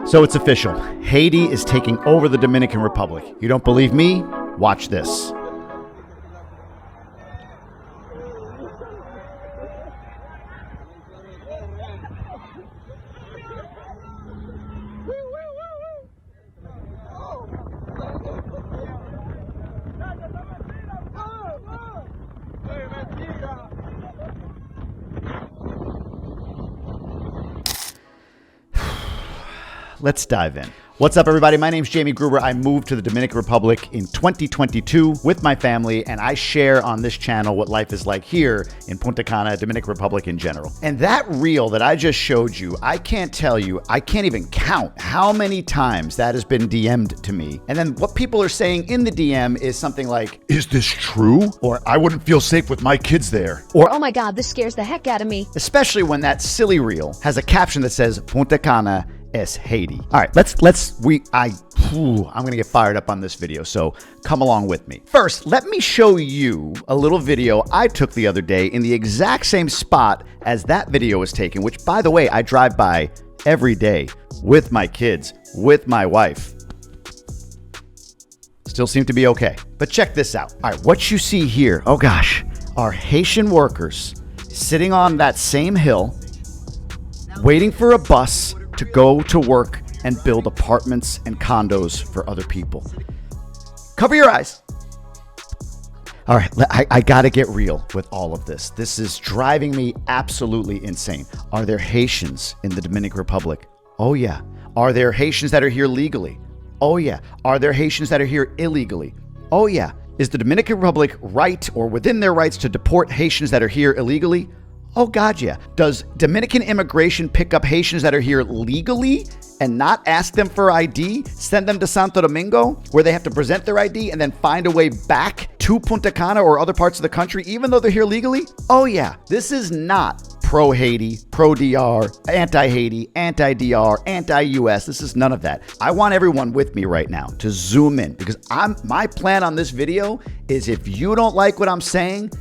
So it's official. Haiti is taking over the Dominican Republic. You don't believe me? Watch this. Let's dive in. What's up, everybody? My name's Jamie Gruber. I moved to the Dominican Republic in 2022 with my family, and I share on this channel what life is like here in Punta Cana, Dominican Republic in general. And that reel that I just showed you, I can't tell you, I can't even count how many times that has been DM'd to me. And then what people are saying in the DM is something like, "Is this true?" Or, "I wouldn't feel safe with my kids there." Or, "Oh my God, this scares the heck out of me." Especially when that silly reel has a caption that says, "Punta Cana es Haiti." All right, I'm gonna get fired up on this video, so come along with me. First, let me show you a little video I took the other day in the exact same spot as that video was taken, which, by the way, I drive by every day with my kids, with my wife. Still seem to be okay. But check this out. All right, what you see here, oh gosh, are Haitian workers sitting on that same hill, waiting for a bus to go to work and build apartments and condos for other people. Cover your eyes. All right, I gotta get real with all of this. This is driving me absolutely insane. Are there Haitians in the Dominican Republic? Oh yeah. Are there Haitians that are here legally? Oh yeah. Are there Haitians that are here illegally? Oh yeah. Is the Dominican Republic right or within their rights to deport Haitians that are here illegally? Oh God, yeah. Does Dominican immigration pick up Haitians that are here legally and not ask them for ID, send them to Santo Domingo, where they have to present their ID and then find a way back to Punta Cana or other parts of the country, even though they're here legally? Oh yeah. This is not pro-Haiti, pro-DR, anti-Haiti, anti-DR, anti-US. This is none of that. I want everyone with me right now to zoom in, because my plan on this video is, if you don't like what I'm saying,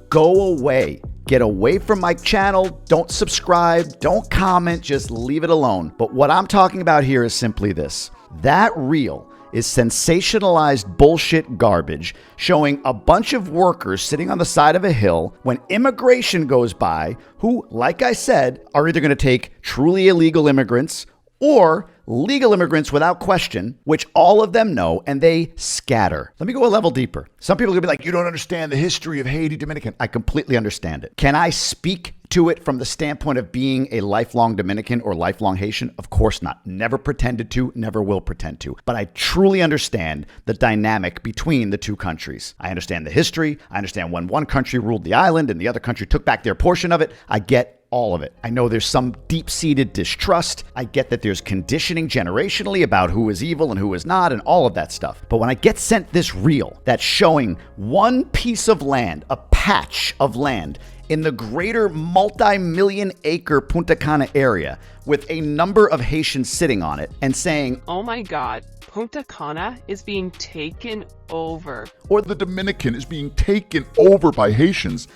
go away. Get away from my channel. Don't subscribe. Don't comment. Just leave it alone. But what I'm talking about here is simply this. That reel is sensationalized bullshit garbage showing a bunch of workers sitting on the side of a hill when immigration goes by, who, like I said, are either going to take truly illegal immigrants or legal immigrants without question, which all of them know, and they scatter. Let me go a level deeper. Some people are gonna be like, "You don't understand the history of Haiti, Dominican." I completely understand it. Can I speak to it from the standpoint of being a lifelong Dominican or lifelong Haitian? Of course not. Never pretended to, never will pretend to. But I truly understand the dynamic between the two countries. I understand the history. I understand when one country ruled the island and the other country took back their portion of it. I get all of it. I know there's some deep-seated distrust. I get that there's conditioning generationally about who is evil and who is not and all of that stuff. But when I get sent this reel that's showing one piece of land, a patch of land in the greater multi-million acre Punta Cana area with a number of Haitians sitting on it and saying, "Oh my God, Punta Cana is being taken over," or "the Dominican is being taken over by Haitians,"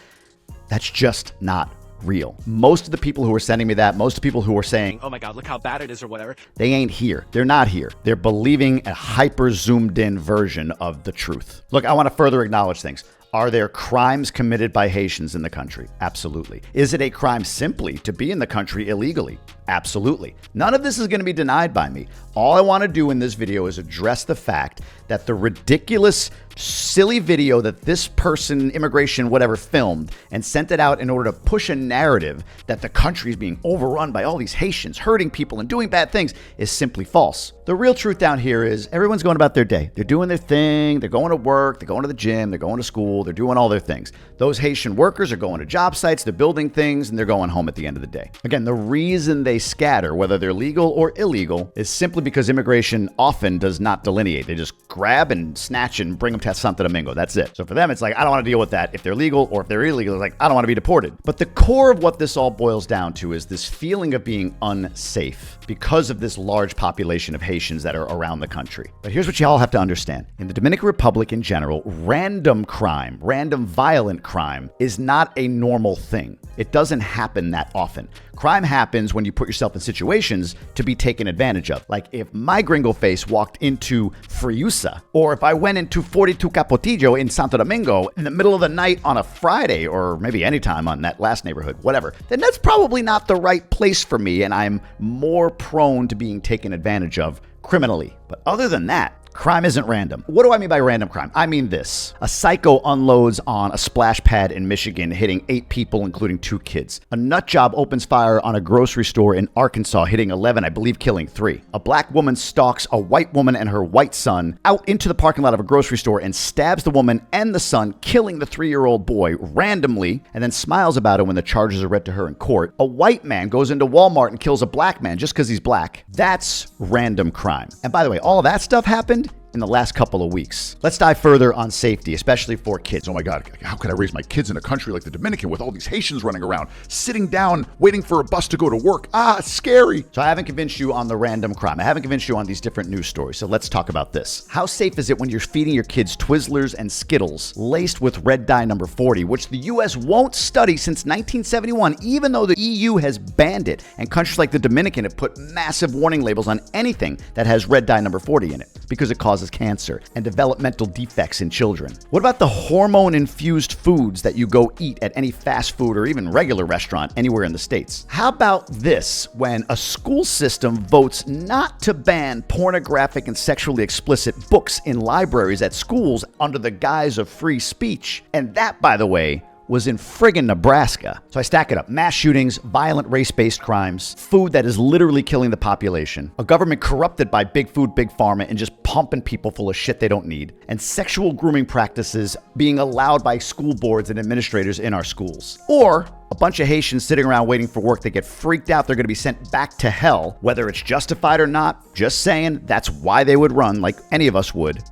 that's just not real. Most of the people who are sending me that, most of the people who are saying, "Oh my God, look how bad it is," or whatever, they ain't here. They're not here. They're believing a hyper zoomed in version of the truth. Look, I want to further acknowledge things. Are there crimes committed by Haitians in the country? Absolutely. Is it a crime simply to be in the country illegally? Absolutely. None of this is going to be denied by me. All I want to do in this video is address the fact that the ridiculous, silly video that this person, immigration, whatever, filmed and sent it out in order to push a narrative that the country is being overrun by all these Haitians hurting people and doing bad things is simply false. The real truth down here is everyone's going about their day. They're doing their thing. They're going to work. They're going to the gym. They're going to school. They're doing all their things. Those Haitian workers are going to job sites. They're building things, and they're going home at the end of the day. Again, the reason they scatter, whether they're legal or illegal, is simply because immigration often does not delineate. They just grab and snatch and bring them to Santo Domingo. That's it. So for them, it's like, I don't want to deal with that. If they're legal or if they're illegal, it's like, I don't want to be deported. But the core of what this all boils down to is this feeling of being unsafe because of this large population of Haitians that are around the country. But here's what you all have to understand. In the Dominican Republic in general, random crime, random violent crime is not a normal thing. It doesn't happen that often. Crime happens when you put yourself in situations to be taken advantage of. Like if my gringo face walked into Friusa, or if I went into 42 Capotillo in Santo Domingo in the middle of the night on a Friday, or maybe anytime on that last neighborhood, whatever, then that's probably not the right place for me, and I'm more prone to being taken advantage of criminally. But other than that, crime isn't random. What do I mean by random crime? I mean this. A psycho unloads on a splash pad in Michigan, hitting 8 people, including 2 kids. A nut job opens fire on a grocery store in Arkansas, hitting 11, I believe killing 3. A black woman stalks a white woman and her white son out into the parking lot of a grocery store and stabs the woman and the son, killing the 3-year-old boy randomly, and then smiles about it when the charges are read to her in court. A white man goes into Walmart and kills a black man just because he's black. That's random crime. And by the way, all of that stuff happened in the last couple of weeks. Let's dive further on safety, especially for kids. Oh my God, how could I raise my kids in a country like the Dominican with all these Haitians running around, sitting down, waiting for a bus to go to work? Scary. So I haven't convinced you on the random crime. I haven't convinced you on these different news stories. So let's talk about this. How safe is it when you're feeding your kids Twizzlers and Skittles laced with red dye number 40, which the US won't study since 1971, even though the EU has banned it, and countries like the Dominican have put massive warning labels on anything that has red dye number 40 in it because it causes cancer and developmental defects in children? What about the hormone-infused foods that you go eat at any fast food or even regular restaurant anywhere in the States? How about this when a school system votes not to ban pornographic and sexually explicit books in libraries at schools under the guise of free speech? And that, by the way, was in friggin' Nebraska. So I stack it up. Mass shootings, violent race-based crimes, food that is literally killing the population, a government corrupted by big food, big pharma, and just pumping people full of shit they don't need, and sexual grooming practices being allowed by school boards and administrators in our schools. Or a bunch of Haitians sitting around waiting for work that get freaked out they're going to be sent back to hell, whether it's justified or not. Just saying, that's why they would run, like any of us would.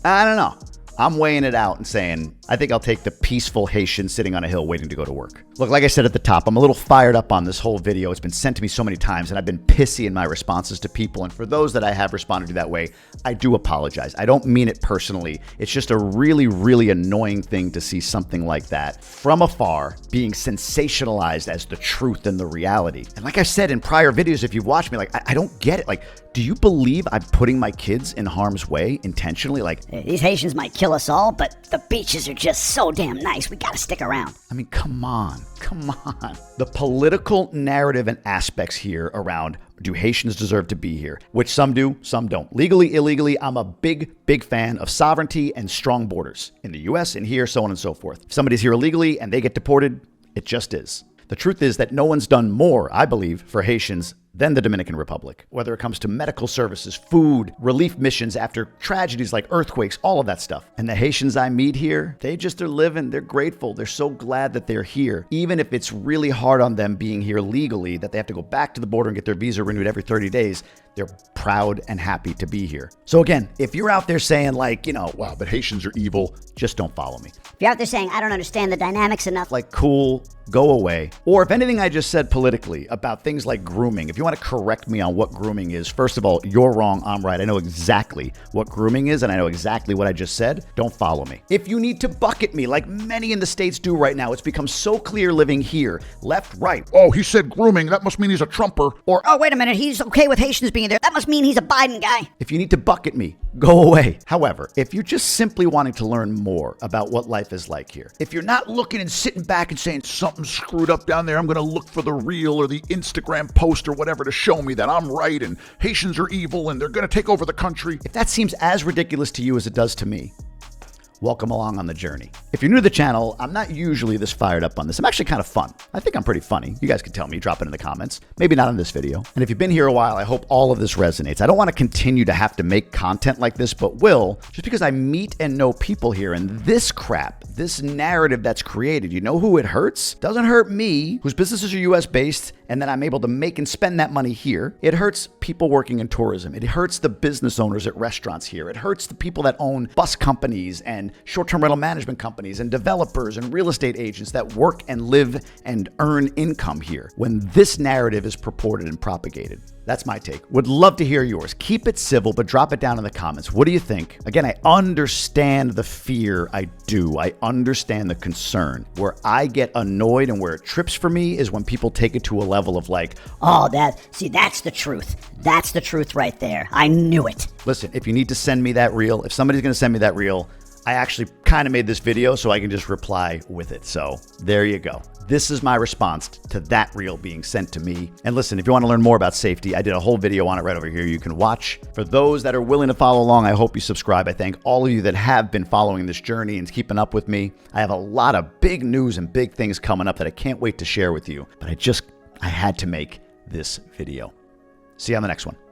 I don't know. I'm weighing it out and saying, I think I'll take the peaceful Haitian sitting on a hill waiting to go to work. Look, like I said at the top, I'm a little fired up on this whole video. It's been sent to me so many times, and I've been pissy in my responses to people. And for those that I have responded to that way, I do apologize. I don't mean it personally. It's just a really, really annoying thing to see something like that from afar being sensationalized as the truth and the reality. And like I said in prior videos, if you've watched me, like, I don't get it. Like, do you believe I'm putting my kids in harm's way intentionally? Like, these Haitians might kill us all, but the beaches are just so damn nice. We gotta stick around. I mean, come on. The political narrative and aspects here around, do Haitians deserve to be here? Which some do, some don't. Legally, illegally, I'm a big fan of sovereignty and strong borders in the US and here, so on and so forth. If somebody's here illegally and they get deported, it just is. The truth is that no one's done more, I believe, for Haitians than the Dominican Republic, whether it comes to medical services, food, relief missions after tragedies like earthquakes, all of that stuff. And the Haitians I meet here, they just are living, they're grateful, they're so glad that they're here, even if it's really hard on them being here legally, that they have to go back to the border and get their visa renewed every 30 days. They're proud and happy to be here. So again, if you're out there saying like, wow, but Haitians are evil, just don't follow me. If you're out there saying, I don't understand the dynamics enough, like, cool, go away. Or if anything I just said politically about things like grooming, if you want to correct me on what grooming is, first of all, you're wrong, I'm right. I know exactly what grooming is, and I know exactly what I just said. Don't follow me. If you need to bucket me, like many in the States do right now, it's become so clear living here, left, right. Oh, he said grooming, that must mean he's a Trumper. Or, oh, wait a minute, he's okay with Haitians being there. That must mean he's a Biden guy. If you need to bucket me, go away. However, if you're just simply wanting to learn more about what life is like here, if you're not looking and sitting back and saying something's screwed up down there, I'm going to look for the reel or the Instagram post or whatever to show me that I'm right and Haitians are evil and they're going to take over the country. If that seems as ridiculous to you as it does to me, welcome along on the journey. If you're new to the channel, I'm not usually this fired up on this. I'm actually kind of fun. I think I'm pretty funny. You guys can tell me, drop it in the comments. Maybe not on this video. And if you've been here a while, I hope all of this resonates. I don't want to continue to have to make content like this, but will, just because I meet and know people here, and this crap, this narrative that's created, you know who it hurts? Doesn't hurt me, whose businesses are US based, and then I'm able to make and spend that money here. It hurts people working in tourism. It hurts the business owners at restaurants here. It hurts the people that own bus companies and and short-term rental management companies and developers and real estate agents that work and live and earn income here when this narrative is purported and propagated. That's my take. Would love to hear yours. Keep it civil, but drop it down in the comments. What do you think? Again, I understand the fear. I do. I understand the concern. Where I get annoyed and where it trips for me is when people take it to a level of like, Oh, that's the truth. That's the truth right there. I knew it. listen, if you need to send me that reel, if somebody's going to send me that reel, I actually kind of made this video so I can just reply with it. So there you go. This is my response to that reel being sent to me. And listen, if you want to learn more about safety, I did a whole video on it right over here. You can watch. For those that are willing to follow along, I hope you subscribe. I thank all of you that have been following this journey and keeping up with me. I have a lot of big news and big things coming up that I can't wait to share with you. But I had to make this video. See you on the next one.